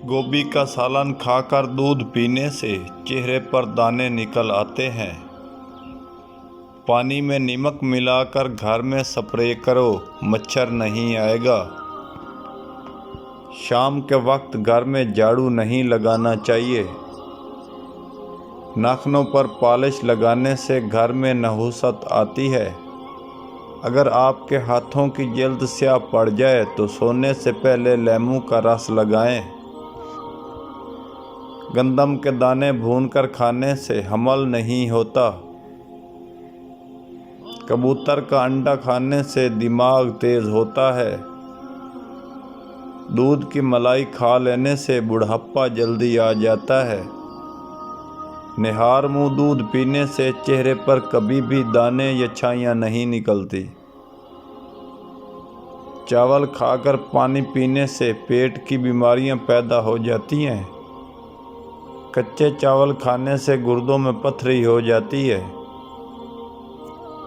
गोभी का सालन खाकर दूध पीने से चेहरे पर दाने निकल आते हैं। पानी में नमक मिलाकर घर में स्प्रे करो, मच्छर नहीं आएगा। शाम के वक्त घर में झाड़ू नहीं लगाना चाहिए। नाखूनों पर पॉलिश लगाने से घर में नहुसत आती है। अगर आपके हाथों की जल्द स्याह पड़ जाए तो सोने से पहले नींबू का रस लगाएं। गंदम के दाने भूनकर खाने से हमल नहीं होता। कबूतर का अंडा खाने से दिमाग तेज होता है। दूध की मलाई खा लेने से बुढ़ापा जल्दी आ जाता है। निहार मुँह दूध पीने से चेहरे पर कभी भी दाने या छाइयाँ नहीं निकलती। चावल खाकर पानी पीने से पेट की बीमारियां पैदा हो जाती हैं। कच्चे चावल खाने से गुर्दों में पथरी हो जाती है।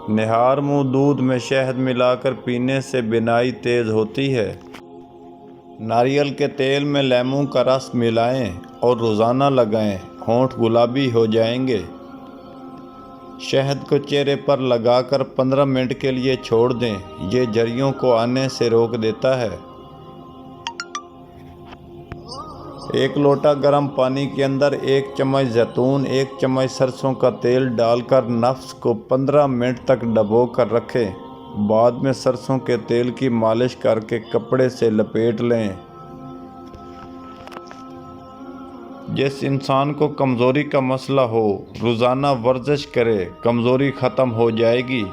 निहार मुँह दूध में शहद मिलाकर पीने से बीनाई तेज होती है। नारियल के तेल में नींबू का रस मिलाएं और रोज़ाना लगाएं, होंठ गुलाबी हो जाएंगे। शहद को चेहरे पर लगाकर 15 मिनट के लिए छोड़ दें, ये झुर्रियों को आने से रोक देता है। 1 लोटा गर्म पानी के अंदर 1 चम्मच जैतून, 1 चम्मच सरसों का तेल डालकर नफ्स को 15 मिनट तक डबो कर रखें। बाद में सरसों के तेल की मालिश करके कपड़े से लपेट लें। जिस इंसान को कमज़ोरी का मसला हो, रोज़ाना वर्जिश करे, कमज़ोरी ख़त्म हो जाएगी।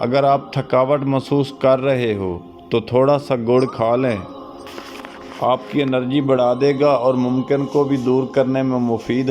अगर आप थकावट महसूस कर रहे हो तो थोड़ा सा गुड़ खा लें, आपकी एनर्जी बढ़ा देगा और मुमकिन को भी दूर करने में मुफीद है।